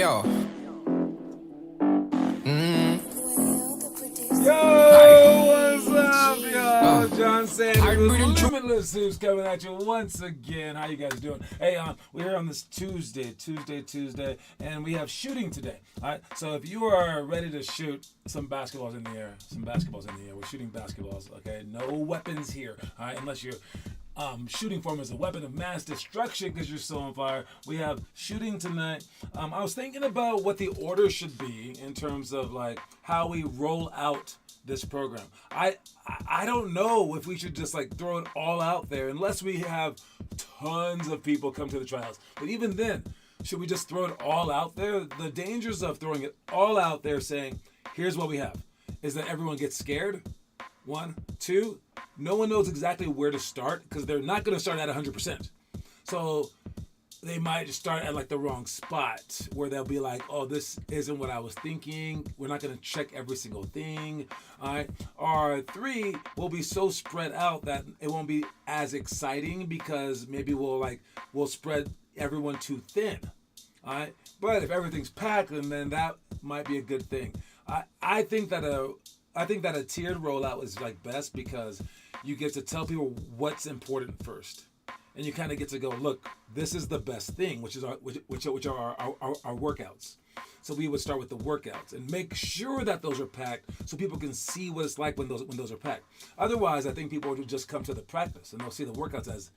Yo. Yo, what's up, y'all? John Sanders I with really Limitless who's coming at you once again. How you guys doing? Hey, we're here on this Tuesday, and we have shooting today. All right, so if you are ready to shoot some basketballs in the air, we're shooting basketballs. Okay, no weapons here. All right, unless you're shooting form is a weapon of mass destruction because you're so on fire. We have shooting tonight. I was thinking about what the order should be in terms of like how we roll out this program. I don't know if we should just like throw it all out there unless we have tons of people come to the trials. But even then, should we just throw it all out there? The dangers of throwing it all out there saying, here's what we have, is that everyone gets scared. One, two, no one knows exactly where to start because they're not going to start at 100%. So they might just start at like the wrong spot where they'll be like, oh, this isn't what I was thinking. We're not going to check every single thing. All right. Or three, will be so spread out that it won't be as exciting because maybe we'll spread everyone too thin. All right. But if everything's packed, then that might be a good thing. I think that a tiered rollout is like best because you get to tell people what's important first, and you kind of get to go, look, this is the best thing, which are our workouts. So we would start with the workouts and make sure that those are packed so people can see what it's like when those are packed. Otherwise, I think people will just come to the practice and they'll see the workouts as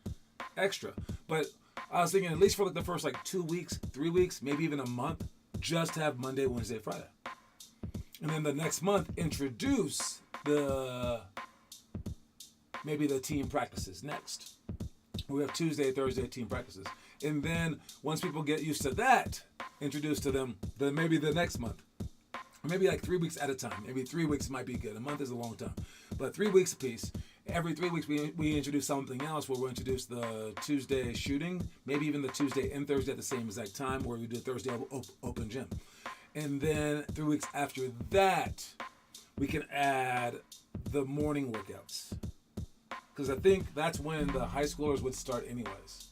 extra. But I was thinking at least for like the first like 2 weeks, 3 weeks, maybe even a month, just have Monday, Wednesday, Friday. And then the next month, introduce maybe the team practices next. We have Tuesday, Thursday team practices. And then once people get used to that, introduce to them maybe the next month. Or maybe like 3 weeks at a time. Maybe 3 weeks might be good. A month is a long time. But 3 weeks a piece. Every 3 weeks we introduce something else where we'll introduce the Tuesday shooting, maybe even the Tuesday and Thursday at the same exact time where we do Thursday open gym. And then 3 weeks after that, we can add the morning workouts. Because I think that's when the high schoolers would start anyways.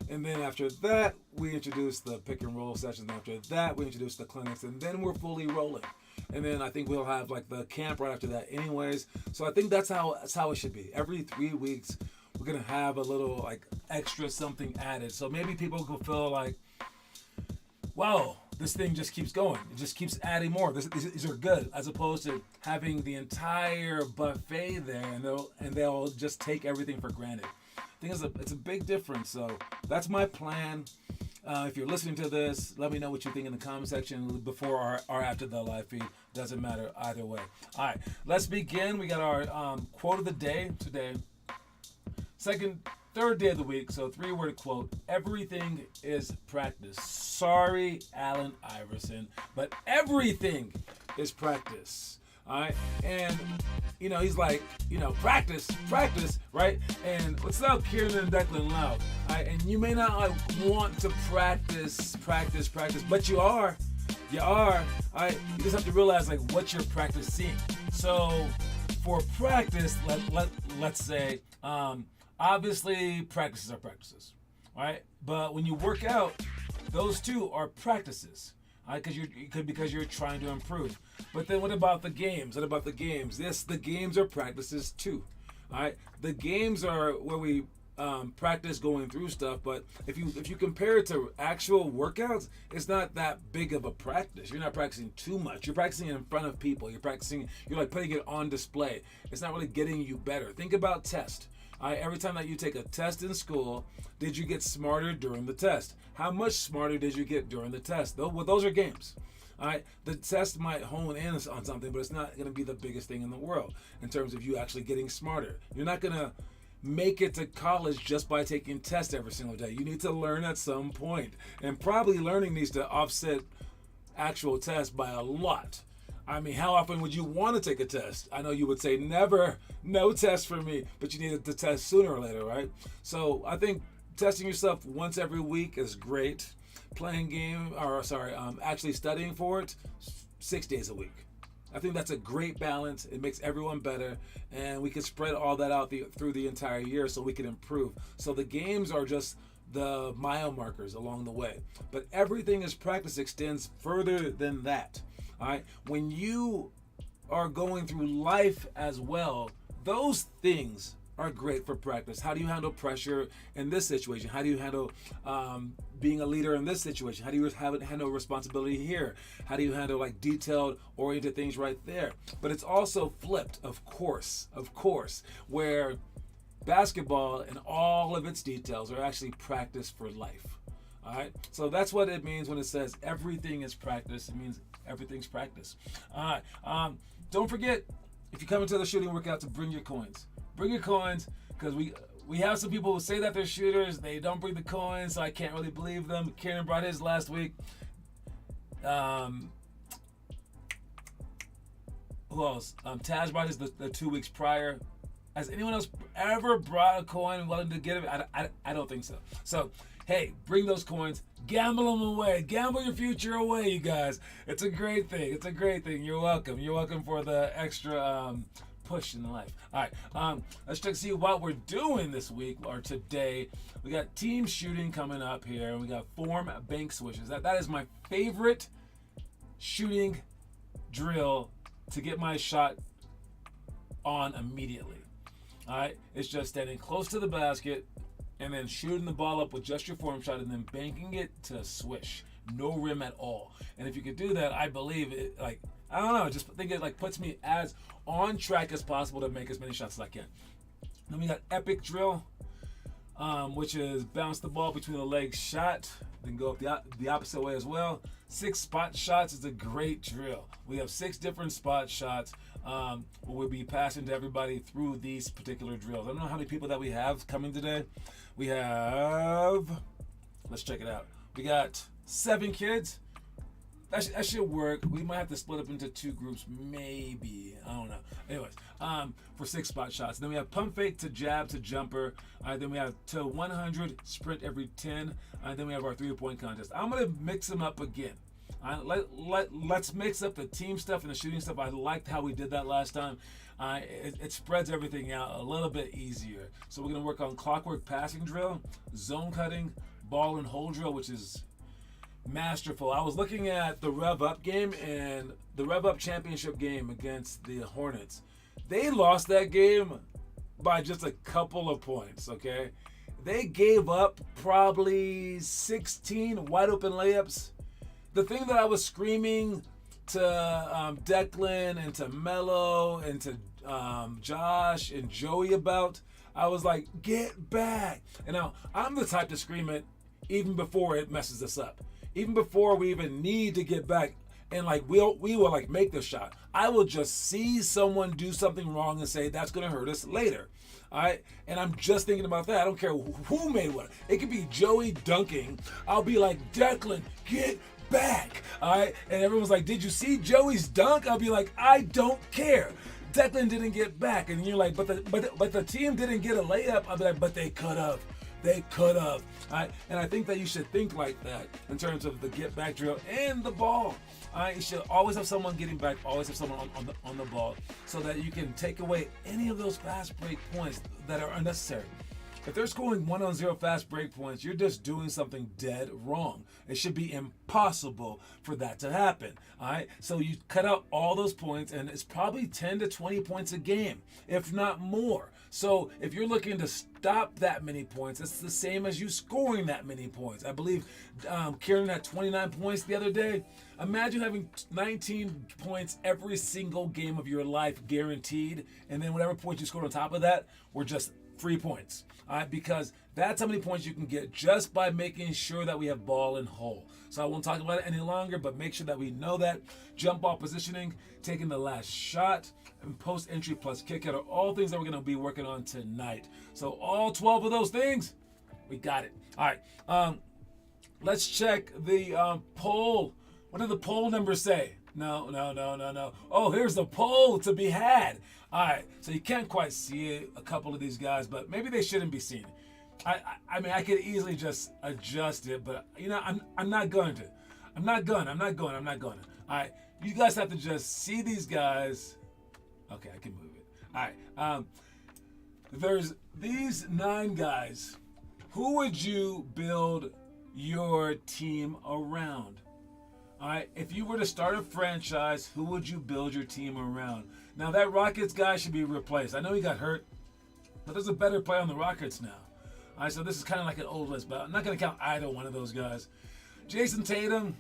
And then after that, we introduce the pick and roll sessions. And after that, we introduce the clinics. And then we're fully rolling. And then I think we'll have like the camp right after that anyways. So I think that's how it should be. Every 3 weeks, we're going to have a little like extra something added. So maybe people can feel like, wow, this thing just keeps going. It just keeps adding more. These are good, as opposed to having the entire buffet there and they'll just take everything for granted. I think it's a big difference. So that's my plan. If you're listening to this, let me know what you think in the comment section before or after the live feed. Doesn't matter either way. All right, let's begin. We got our quote of the day today. Third day of the week, so 3-word quote. Everything is practice. Sorry, Allen Iverson, but everything is practice. All right, and he's like, practice, right? And what's up, Kieran and Declan Loud? All right, and you may not want to practice, but you are. All right, you just have to realize like what you're practicing. So for practice, let's say. Obviously, practices are practices, right? But when you work out, those two are practices, right? Because you're trying to improve. But then what about the games? Yes, the games are practices too, all right? The games are where we practice going through stuff. But if you compare it to actual workouts, it's not that big of a practice. You're not practicing too much. You're practicing in front of people. You're like putting it on display. It's not really getting you better. Think about test. Every time that you take a test in school, did you get smarter during the test? How much smarter did you get during the test? Those are games. All right, the test might hone in on something, but it's not going to be the biggest thing in the world in terms of you actually getting smarter. You're not going to make it to college just by taking tests every single day. You need to learn at some point, and probably learning needs to offset actual tests by a lot. I mean, how often would you want to take a test? I know you would say never, no test for me, but you needed to test sooner or later, right? So I think testing yourself once every week is great. Actually studying for it 6 days a week. I think that's a great balance. It makes everyone better, and we can spread all that out through the entire year so we can improve. So the games are just the mile markers along the way. But everything is practice extends further than that. All right. When you are going through life as well, those things are great for practice. How do you handle pressure in this situation? How do you handle being a leader in this situation? How do you handle responsibility here? How do you handle like detailed oriented things right there? But it's also flipped, of course, where basketball and all of its details are actually practice for life. All right. So that's what it means when it says everything is practice. It means everything's practice. All right. Don't forget, if you come into the shooting workout, to bring your coins. Bring your coins, because we have some people who say that they're shooters. They don't bring the coins, so I can't really believe them. Kieran brought his last week. Who else? Taj brought his the 2 weeks prior. Has anyone else ever brought a coin and wanted to get it? I don't think so. So, hey, bring those coins. Gamble them away. Gamble your future away, you guys. It's a great thing. It's a great thing. You're welcome. You're welcome for the extra push in life. All right. Let's check to see what we're doing this week or today. We got team shooting coming up here. We got form bank swishes. That is my favorite shooting drill to get my shot on immediately. All right. It's just standing close to the basket and then shooting the ball up with just your form shot and then banking it to swish. No rim at all. And if you could do that, I believe it, like, I don't know, just think it like puts me as on track as possible to make as many shots as I can. Then we got epic drill, which is bounce the ball between the legs shot, then go up the opposite way as well. 6 spot shots is a great drill. We have 6 different spot shots. We'll be passing to everybody through these particular drills. I don't know how many people that we have coming today. We have, let's check it out. We got 7 kids. That should work. We might have to split up into 2 groups, maybe. I don't know. Anyways, for 6 spot shots. Then we have pump fake to jab to jumper. Then we have to 100, sprint every 10. Then we have our 3-point contest. I'm going to mix them up again. Let's mix up the team stuff and the shooting stuff. I liked how we did that last time. It spreads everything out a little bit easier. So we're going to work on clockwork passing drill, zone cutting, ball and hold drill, which is masterful. I was looking at the Rev Up game and the Rev Up championship game against the Hornets. They lost that game by just a couple of points, okay? They gave up probably 16 wide open layups. The thing that I was screaming to Declan and to Melo and to Josh and Joey about, I was like, get back. And now I'm the type to scream it even before it messes us up. Even before we even need to get back and like we will like make the shot. I will just see someone do something wrong and say that's gonna hurt us later. All right, and I'm just thinking about that. I don't care who made what. It could be Joey dunking. I'll be like, Declan, get back. All right, and everyone's like, did you see Joey's dunk? I'll be like, I don't care. Declan didn't get back, and you're like, but the team didn't get a layup. I'll be like, but they could have. They could have. Right? And I think that you should think like that in terms of the get back drill and the ball. You should always have someone getting back, always have someone on the ball, so that you can take away any of those fast break points that are unnecessary. If they're scoring 1-on-0 fast break points, you're just doing something dead wrong. It should be impossible for that to happen. All right, so you cut out all those points, and it's probably 10 to 20 points a game, if not more. So if you're looking to stop that many points, it's the same as you scoring that many points. I believe Kieran had 29 points the other day. Imagine having 19 points every single game of your life guaranteed, and then whatever points you scored on top of that were just free points. All right, because that's how many points you can get just by making sure that we have ball and hole. So I won't talk about it any longer, but make sure that we know that. Jump ball positioning, taking the last shot, and post entry plus kick out are all things that we're going to be working on tonight. So all 12 of those things, we got it. All right, let's check the poll. What did the poll numbers say? No. Oh, here's the poll to be had. All right, so you can't quite see it, a couple of these guys, but maybe they shouldn't be seen. I mean, I could easily just adjust it, but you know, I'm not going to. I'm not going. All right, you guys have to just see these guys. Okay, I can move it. All right, there's these 9 guys who would you build your team around? All right, if you were to start a franchise, who would you build your team around? Now, that Rockets guy should be replaced. I know he got hurt, but there's a better player on the Rockets now. All right, so this is kind of like an old list, but I'm not going to count either one of those guys. Jason Tatum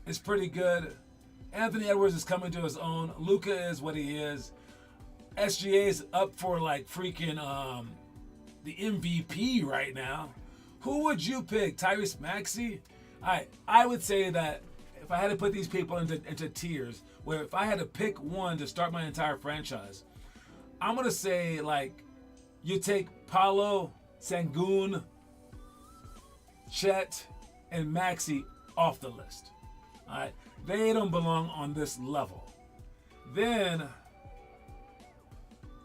is pretty good. Anthony Edwards is coming to his own. Luka is what he is. SGA is up for like freaking the MVP right now. Who would you pick? Tyrese Maxey? All right, I would say that if I had to put these people into tiers, where if I had to pick one to start my entire franchise, I'm going to say like you take Paolo, Sengun, Chet, and Maxey off the list. All right, they don't belong on this level. Then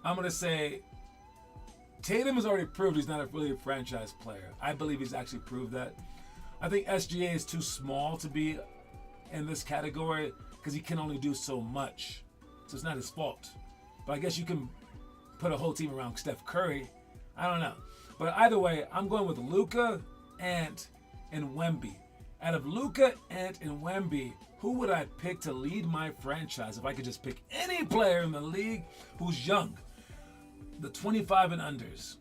I'm going to say Tatum has already proved he's not really a franchise player. I believe he's actually proved that. I think SGA is too small to be in this category because he can only do so much. So it's not his fault. But I guess you can put a whole team around Steph Curry. I don't know. But either way, I'm going with Luka, Ant, and Wemby. Out of Luka, Ant, and Wemby, who would I pick to lead my franchise if I could just pick any player in the league who's young? The 25 and unders.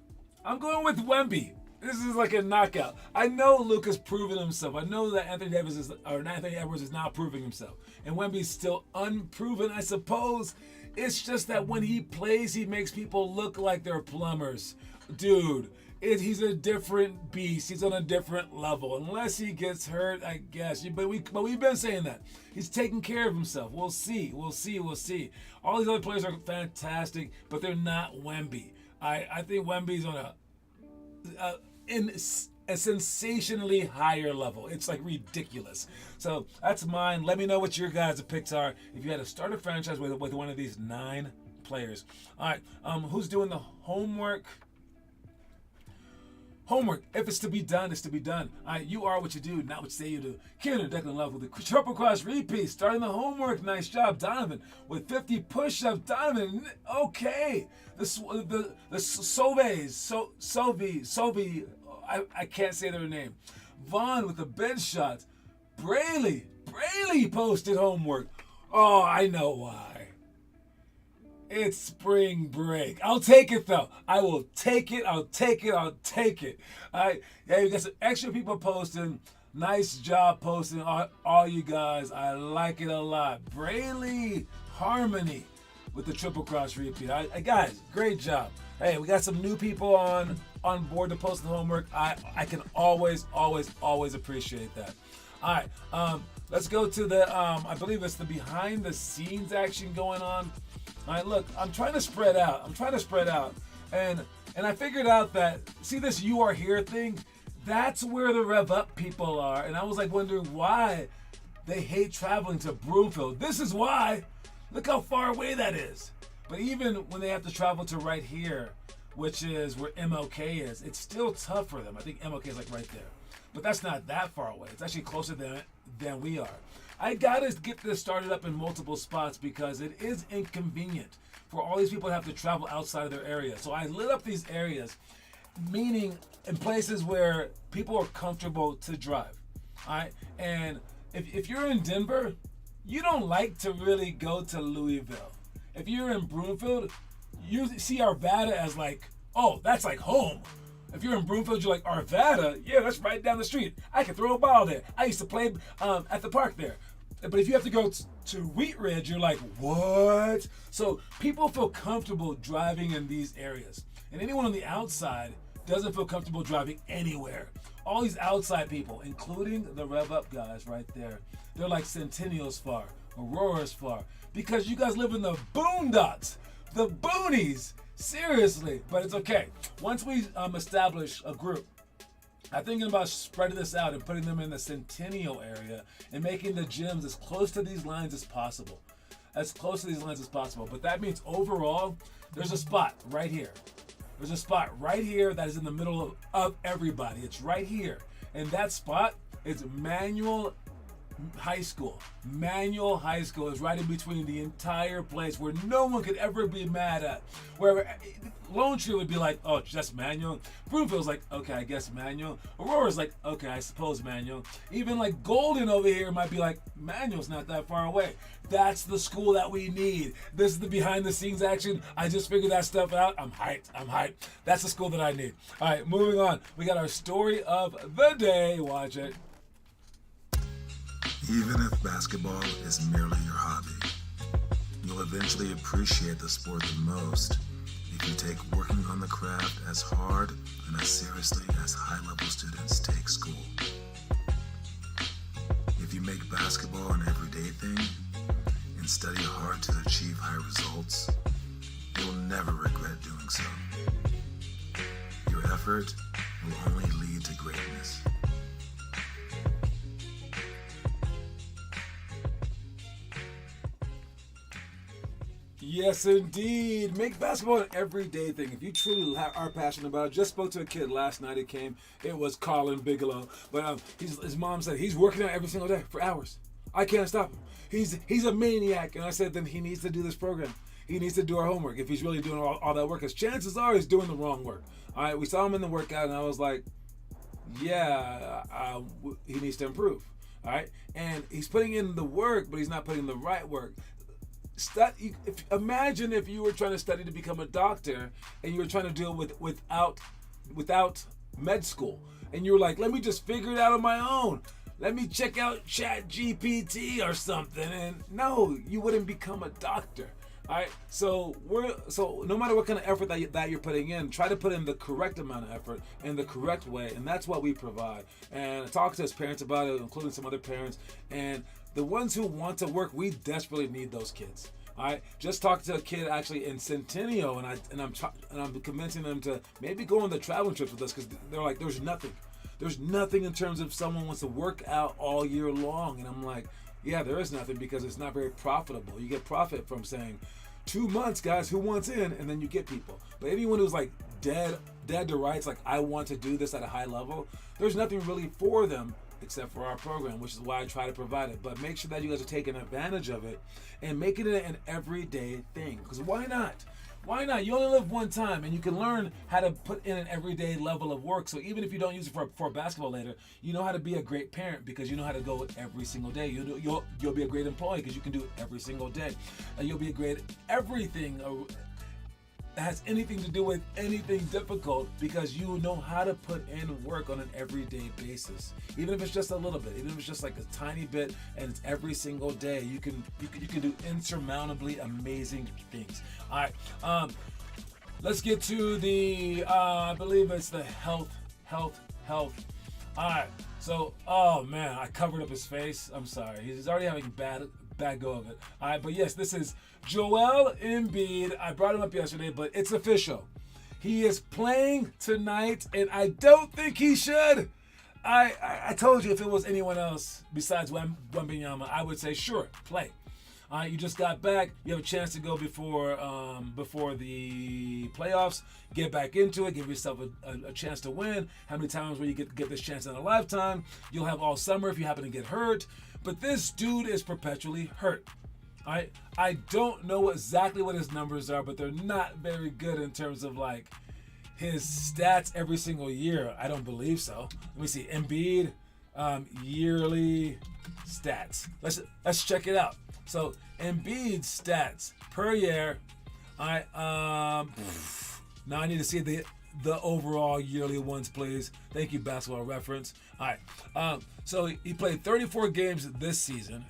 I'm going with Wemby. This is like a knockout. I know Luka's proven himself. I know that Anthony Edwards is now proving himself. And Wemby's still unproven, I suppose. It's just that when he plays, he makes people look like they're plumbers. Dude, he's a different beast. He's on a different level. Unless he gets hurt, I guess. But we've been saying that. He's taking care of himself. We'll see. All these other players are fantastic, but they're not Wemby. I think Wemby's on in a sensationally higher level. It's like ridiculous. So that's mine. Let me know what your guys' picks are if you had to start a franchise with one of these 9 players. All right, who's doing the homework? Homework. If it's to be done, it's to be done. All right, you are what you do, not what you say you do. Kieran Declan Love with the triple cross repeat. Starting the homework. Nice job, Donovan. With 50 push-ups. Donovan, okay. The Sovi. I can't say their name. Vaughn with the bench shots. Braley posted homework. Oh, I know why. It's spring break. I'll take it though. I will take it. I'll take it. All right. Yeah, you got some extra people posting. Nice job posting, all you guys. I like it a lot. Braley Harmony with the triple cross repeat. Guys, great job. Hey, we got some new people on board to post the homework. I can always appreciate that. All right, let's go to the I believe it's the behind the scenes action going on. All right, look, I'm trying to spread out, and I figured out that, see this "You Are Here" thing, that's where the Rev Up people are, and I was like wondering why they hate traveling to Broomfield. This is why. Look how far away that is. But even when they have to travel to right here, which is where MLK is, it's still tough for them. I think MLK is like right there. But that's not that far away. It's actually closer than we are. I gotta get this started up in multiple spots because it is inconvenient for all these people to have to travel outside of their area. So I lit up these areas, meaning in places where people are comfortable to drive. All right? And if you're in Denver, you don't like to really go to Louisville. If you're in Broomfield, you see Arvada as like, oh, that's like home. If you're in Broomfield, you're like, Arvada? Yeah, that's right down the street. I can throw a ball there. I used to play at the park there. But if you have to go to Wheat Ridge, you're like, what? So people feel comfortable driving in these areas. And anyone on the outside doesn't feel comfortable driving anywhere. All these outside people, including the Rev Up guys right there, they're like Centennial's far, Aurora's far, because you guys live in the boondocks, the boonies. Seriously, but it's okay. Once we establish a group, I'm thinking about spreading this out and putting them in the Centennial area and making the gyms as close to these lines as possible. But that means overall, there's a spot right here. There's a spot right here that is in the middle of everybody. It's right here. And that spot is Manual high school. Manual High School is right in between the entire place where no one could ever be mad at. Where Lone Tree would be like, oh, just Manual. Broomfield's like, okay, I guess Manual. Aurora's like, okay, I suppose Manual. Even like Golden over here might be like, Manual's not that far away. That's the school that we need. This is the behind the scenes action. I just figured that stuff out. I'm hyped. That's the school that I need. All right, moving on. We got our story of the day. Watch it. Even if basketball is merely your hobby, you'll eventually appreciate the sport the most if you take working on the craft as hard and as seriously as high-level students take school. If you make basketball an everyday thing and study hard to achieve high results, you'll never regret doing so. Your effort will only lead to greatness. Yes, indeed. Make basketball an everyday thing. If you truly are passionate about it, just spoke to a kid last night. It was Colin Bigelow. But his mom said he's working out every single day for hours. I can't stop him. He's a maniac. And I said then he needs to do this program. He needs to do our homework if he's really doing all that work. Because chances are he's doing the wrong work. All right, we saw him in the workout, and I was like, yeah, he needs to improve. All right, and he's putting in the work, but he's not putting in the right work. Imagine if you were trying to study to become a doctor and you were trying to do it without med school, and you were like, let me just figure it out on my own. Let me check out Chat GPT or something. And no, you wouldn't become a doctor. All right, so no matter what kind of effort that you're putting in, try to put in the correct amount of effort in the correct way, and that's what we provide. And I talked to his parents about it, including some other parents, and the ones who want to work, we desperately need those kids. All right, just talked to a kid actually in Centennial, and I'm convincing them to maybe go on the traveling trips with us because they're like, there's nothing in terms of someone wants to work out all year long, and I'm like, yeah, there is nothing because it's not very profitable. You get profit from saying 2 months, guys, who wants in, and then you get people. But anyone who's like dead to rights, like I want to do this at a high level, there's nothing really for them except for our program, which is why I try to provide it. But make sure that you guys are taking advantage of it and making it an everyday thing. Because why not? Why not? You only live one time, and you can learn how to put in an everyday level of work. So even if you don't use it for basketball later, you know how to be a great parent because you know how to go every single day. You'll be a great employee because you can do it every single day. You'll be a great everything that has anything to do with anything difficult because you know how to put in work on an everyday basis. Even if it's just a little bit, even if it's just like a tiny bit, and it's every single day, you can do insurmountably amazing things. All right, let's get to the I believe it's the health. All right, so oh man, I covered up his face. I'm sorry, he's already having bad go of it. All right, but yes, this is Joel Embiid. I brought him up yesterday, but it's official. He is playing tonight, and I don't think he should. I told you if it was anyone else besides Wembanyama, I would say sure, play. You just got back. You have a chance to go before the playoffs. Get back into it. Give yourself a chance to win. How many times will you get this chance in a lifetime? You'll have all summer if you happen to get hurt. But this dude is perpetually hurt. I don't know exactly what his numbers are, but they're not very good in terms of like his stats every single year. I don't believe so. Let me see. Embiid yearly stats. Let's check it out. So Embiid's stats per year. Now I need to see the overall yearly ones, please. Thank you, Basketball Reference. All right. So he played 34 games this season.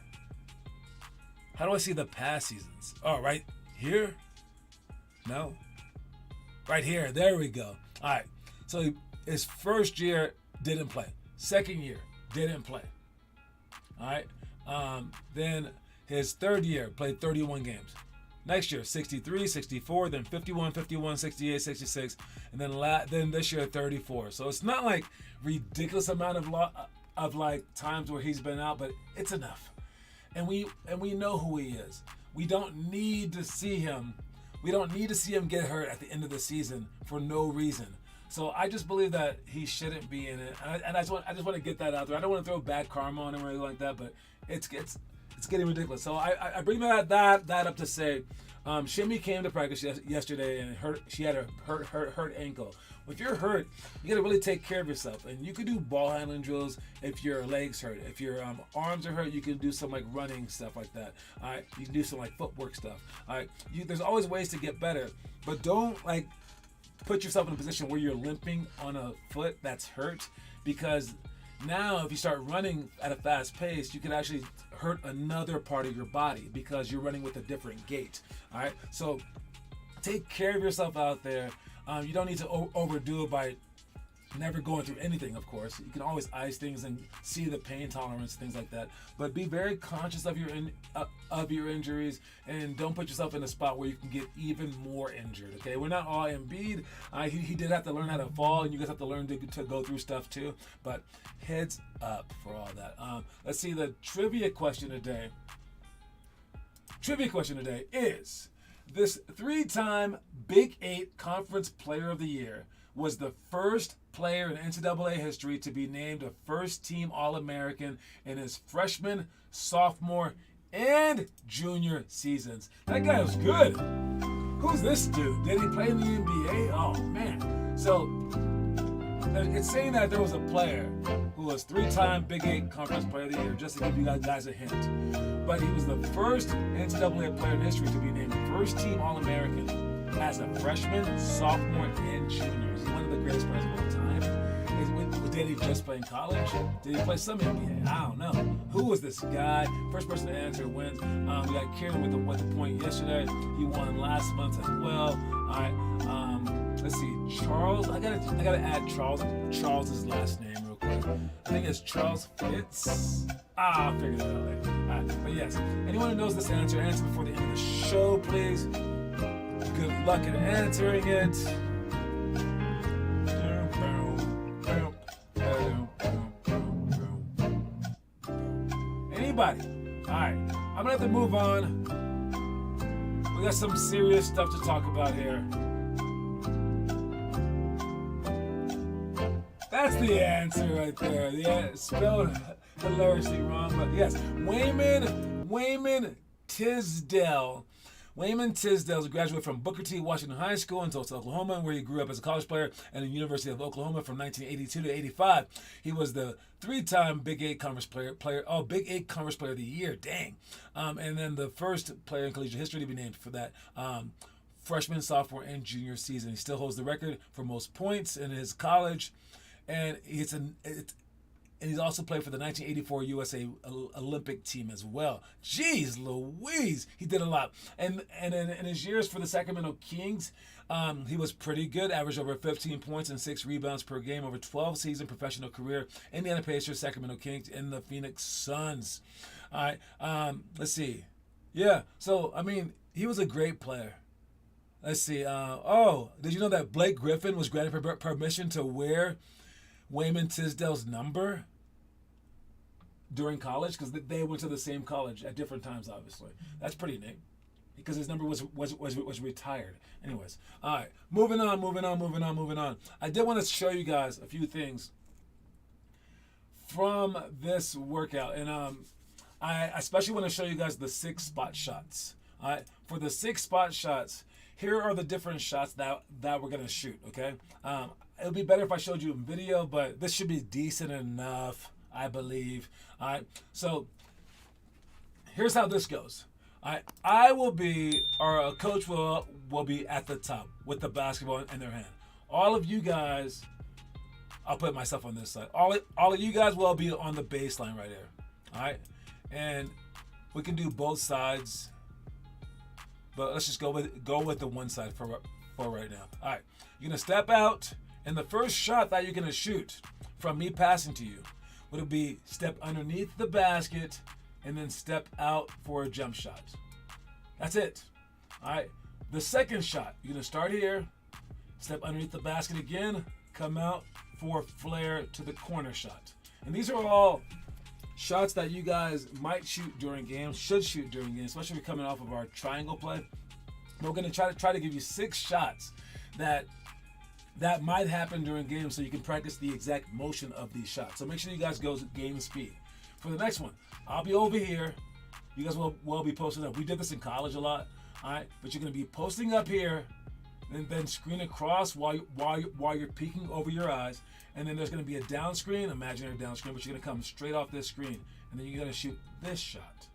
How do I see the past seasons? Oh, right here? No. Right here. There we go. All right. So his first year didn't play. Second year didn't play. All right. Then his third year played 31 games. Next year, 63, 64, then 51, 51, 68, 66, and then this year 34. So it's not like ridiculous amount of like times where he's been out, but it's enough. And we know who he is. We don't need to see him. We don't need to see him get hurt at the end of the season for no reason. So I just believe that he shouldn't be in it, and I just want to get that out there. I don't want to throw bad karma on him or anything like that, but it's getting ridiculous. So I bring that up to say, Shimmy came to practice yesterday and she had a hurt ankle. If you're hurt, you got to really take care of yourself. And you can do ball handling drills if your legs hurt. If your arms are hurt, you can do some like running stuff like that. All right, you can do some like footwork stuff. All right, there's always ways to get better, but don't like put yourself in a position where you're limping on a foot that's hurt, because now if you start running at a fast pace, you could actually hurt another part of your body because you're running with a different gait. All right, so take care of yourself out there. You don't need to overdo it by never going through anything, of course. You can always ice things and see the pain tolerance, things like that. But be very conscious of your injuries, and don't put yourself in a spot where you can get even more injured. Okay, we're not all Embiid. He did have to learn how to fall, and you guys have to learn to go through stuff too. But heads up for all that. Let's see, the trivia question today. Trivia question today is: this 3-time Big 8 Conference Player of the Year was the first player in NCAA history to be named a first-team All-American in his freshman, sophomore, and junior seasons. That guy was good. Who's this dude? Did he play in the NBA? Oh, man. So it's saying that there was a player who was 3-time Big 8 Conference Player of the Year, just to give you guys a hint. But he was the first NCAA player in history to be named first-team All-American as a freshman, sophomore, and junior. He's one of the greatest players of all time. Did he just play in college? Did he play some NBA? I don't know. Who was this guy? First person to answer wins. We got Kieran with the point yesterday. He won last month as well. All right. Let's see. Charles. I gotta add Charles's last name real quick. I think it's Charles Fitz. I'll figure that out later. All right. But yes, anyone who knows this answer before the end of the show, please. Good luck in answering it. Anybody? Alright, I'm gonna have to move on. We got some serious stuff to talk about here. That's the answer right there. Yeah, spelled hilariously wrong, but yes. Wayman Tisdale. Wayman Tisdale is a graduate from Booker T. Washington High School in Tulsa, Oklahoma, where he grew up as a college player at the University of Oklahoma from 1982 to 85. He was the 3-time Big 8 Conference Player of the Year. Dang. And then the first player in collegiate history to be named for that freshman, sophomore, and junior season. He still holds the record for most points in his college, and he's also played for the 1984 USA Olympic team as well. Jeez Louise, he did a lot. And in his years for the Sacramento Kings, he was pretty good, averaged over 15 points and 6 rebounds per game over 12-season professional career. Indiana Pacers, Sacramento Kings, and the Phoenix Suns. All right, let's see. Yeah, so, I mean, he was a great player. Let's see. Did you know that Blake Griffin was granted permission to wear Wayman Tisdale's number during college, because they went to the same college at different times? Obviously, that's pretty neat, because his number was retired. Anyways, all right, moving on. I did want to show you guys a few things from this workout, and I especially want to show you guys the 6 spot shots. All right, for the 6 spot shots, here are the different shots that we're gonna shoot. Okay. It would be better if I showed you in video, but this should be decent enough, I believe. All right, so here's how this goes. All right, I will be, or a coach will be at the top with the basketball in their hand. All of you guys, I'll put myself on this side. All of you guys will be on the baseline right here. All right, and we can do both sides, but let's just go with the one side for right now. All right, you're gonna step out. And the first shot that you're going to shoot from me passing to you would be step underneath the basket and then step out for a jump shot. That's it. All right. The second shot, you're going to start here, step underneath the basket again, come out for a flare to the corner shot. And these are all shots that you guys might shoot during games, should shoot during games, especially if you're coming off of our triangle play. We're going to try to give you 6 shots that that might happen during games, so you can practice the exact motion of these shots. So make sure you guys go game speed. For the next one, I'll be over here. You guys will be posting up. We did this in college a lot, all right? But you're gonna be posting up here, and then screen across while you're peeking over your eyes, and then there's gonna be a down screen, imaginary down screen, but you're gonna come straight off this screen, and then you're gonna shoot this shot.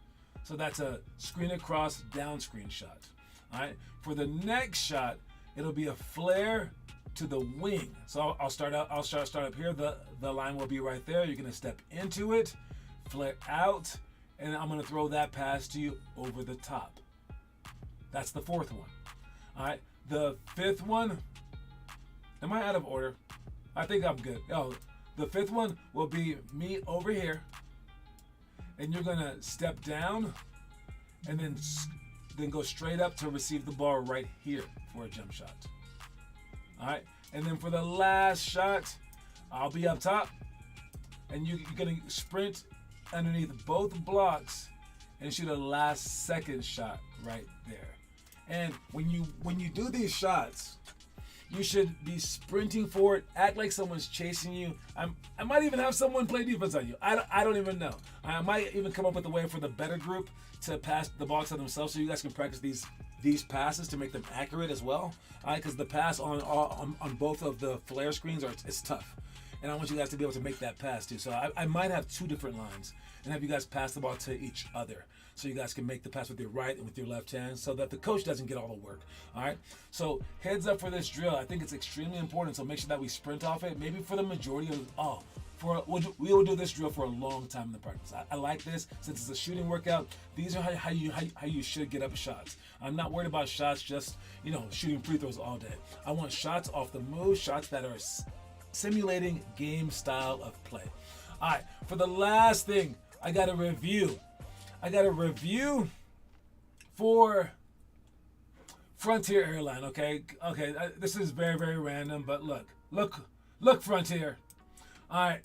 So that's a screen across down screen shot. All right. For the next shot, it'll be a flare to the wing. So I'll start up here. The line will be right there. You're gonna step into it, flare out, and I'm gonna throw that pass to you over the top. That's the fourth one. All right. The fifth one. Am I out of order? I think I'm good. Oh, the fifth one will be me over here, and you're gonna step down, and then go straight up to receive the ball right here for a jump shot. All right, and then for the last shot, I'll be up top, and you're gonna sprint underneath both blocks and shoot a last second shot right there. And when you do these shots, you should be sprinting forward, act like someone's chasing you. I might even have someone play defense on you. I don't even know. I might even come up with a way for the better group to pass the ball to themselves, so you guys can practice these passes to make them accurate as well. Because the pass on both of the flare screens it's tough, and I want you guys to be able to make that pass too. So I might have two different lines and have you guys pass the ball to each other, so you guys can make the pass with your right and with your left hand, so that the coach doesn't get all the work. All right. So heads up for this drill. I think it's extremely important. So make sure that we sprint off it. Maybe for the majority of we will do this drill for a long time in the practice. I like this since it's a shooting workout. These are how you should get up shots. I'm not worried about shots just shooting free throws all day. I want shots off the move, shots that are simulating game style of play. All right. For the last thing, I got a review. For Frontier Airline, okay? This is very, very random, but look, Frontier. All right.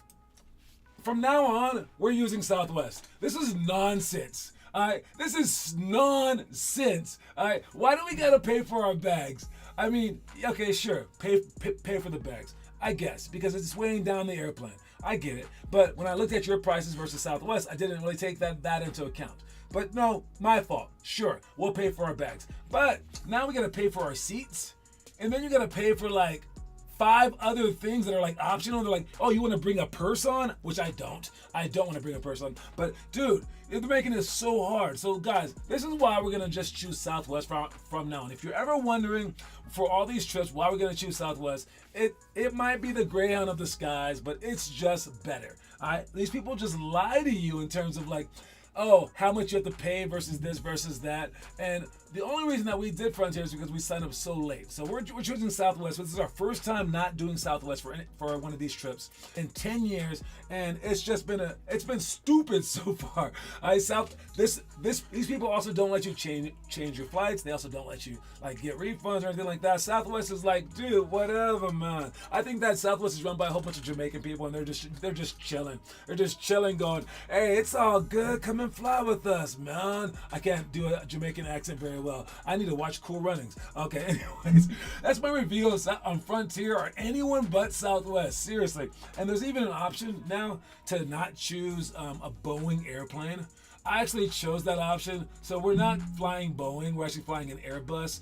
From now on, we're using Southwest. This is nonsense. All right. This is nonsense. All right. Why do we gotta pay for our bags? I mean, okay, sure, pay for the bags, I guess, because it's weighing down the airplane. I get it. But when I looked at your prices versus Southwest, I didn't really take that into account. But no, my fault. Sure, we'll pay for our bags. But now we gotta pay for our seats. And then you gotta pay for like 5 other things that are like optional. They're like, oh, you want to bring a purse on? Which I don't. I don't want to bring a purse on. But dude, they're making it so hard. So guys, this is why we're gonna just choose Southwest from now on. If you're ever wondering for all these trips why we're gonna choose Southwest, it might be the Greyhound of the skies, but it's just better. All right, these people just lie to you in terms of like, oh, how much you have to pay versus this versus that. And the only reason that we did Frontier is because we signed up so late. So we're choosing Southwest. This is our first time not doing Southwest for one of these trips in 10 years, and it's been stupid so far. These people also don't let you change your flights. They also don't let you like get refunds or anything like that. Southwest is like, dude, whatever, man. I think that Southwest is run by a whole bunch of Jamaican people, and they're just chilling. They're just chilling, going, hey, it's all good. Come and fly with us, man. I can't do a Jamaican accent very well. I need to watch Cool Runnings. Okay, anyways, that's my review on Frontier or anyone but Southwest. Seriously. And there's even an option now to not choose a Boeing airplane. I actually chose that option. So we're not flying Boeing. We're actually flying an Airbus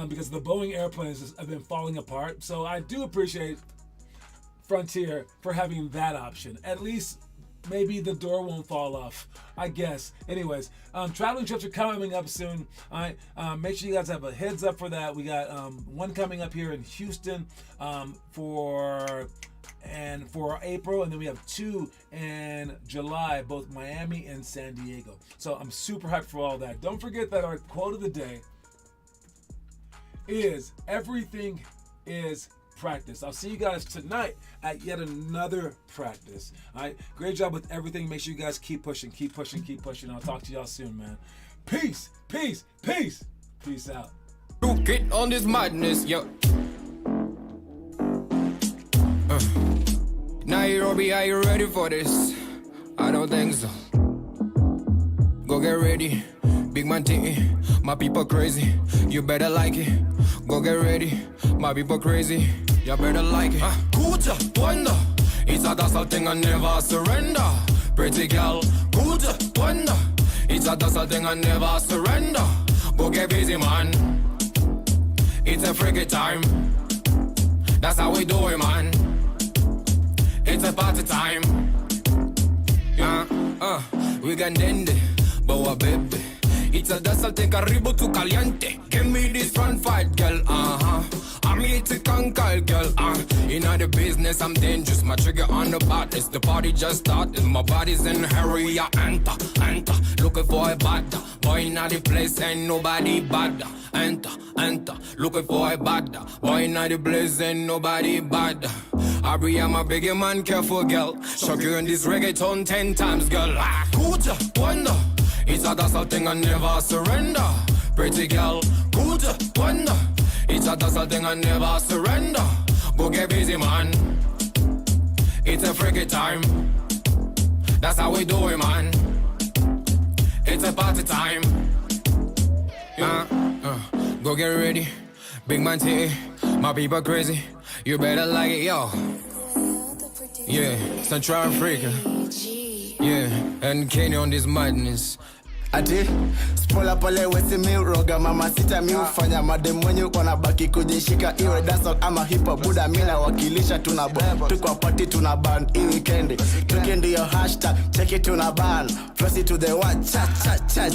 because the Boeing airplanes have been falling apart. So I do appreciate Frontier for having that option. At least maybe the door won't fall off, I guess. Anyways, traveling trips are coming up soon. All right, make sure you guys have a heads up for that. We got one coming up here in Houston for April, and then we have 2 in July, both Miami and San Diego. So I'm super hyped for all that. Don't forget that our quote of the day is everything is practice. I'll see you guys tonight at yet another practice. All right, great job with everything. Make sure you guys keep pushing. I'll talk to y'all soon, man. Peace out. Get on this madness, yo. Nairobi, are you ready for this? I don't think so. Go get ready, big man thing. My people crazy, you better like it. Go get ready, my people crazy. You better like it. Kuja, wonder. It's a dazzle thing and never surrender. Pretty girl, Kuja, wonder. It's a dazzle thing and never surrender. Go get busy, man. It's a freaky time. That's how we do it, man. It's a party time. We can end it, boa baby. It's a dazzle thing, karibu tu caliente. Give me this front fight, girl, I'm here to conquer, girl, In the business, I'm dangerous. My trigger on the baddest. The party just started. My body's in a hurry. I enter. Looking for a bad boy in the place. Ain't nobody bad. Enter. Looking for a bad boy in the place. Ain't nobody bad. Aubrey, I'm a biggie man. Careful, girl. Shock you in this reggaeton 10 times, girl. Kuja, wonder. It's a dazzle thing and never surrender. Pretty girl, Kuja, wonder. It's a dazzle thing and never surrender. Go get busy, man. It's a freaky time. That's how we do it, man. It's a party time. Go get ready. Big man tea. My people crazy. You better like it, yo. Yeah, Central Africa. Yeah, and Kenya on this madness. Ati spola pole wesi mi roga mama sita mi ufanya madem mwenye wanabaki kujishika iwe dancehall ama hip hop buda mina wakilisha tunabo tuko party tunaban hii weekend tukendi yo hashtag check it tunaban press it to the one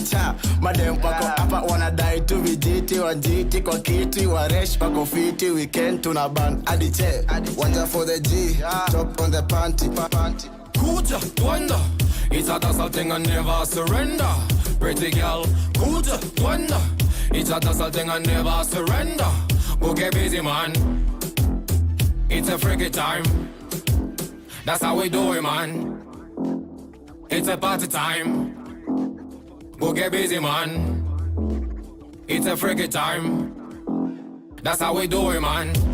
cha madem wako hapa wanadai tu vijiti wanjiti kwa kiti waresh wako fiti weekend tunaban adiche wanja for the G top on the panty Kuja, wonder. It's a dazzle thing and never surrender. Pretty girl, Kuja, wonder. It's a dazzle thing and never surrender. Go get busy, man. It's a freaky time. That's how we do it, man. It's a party time. Go get busy, man. It's a freaky time. That's how we do it, man.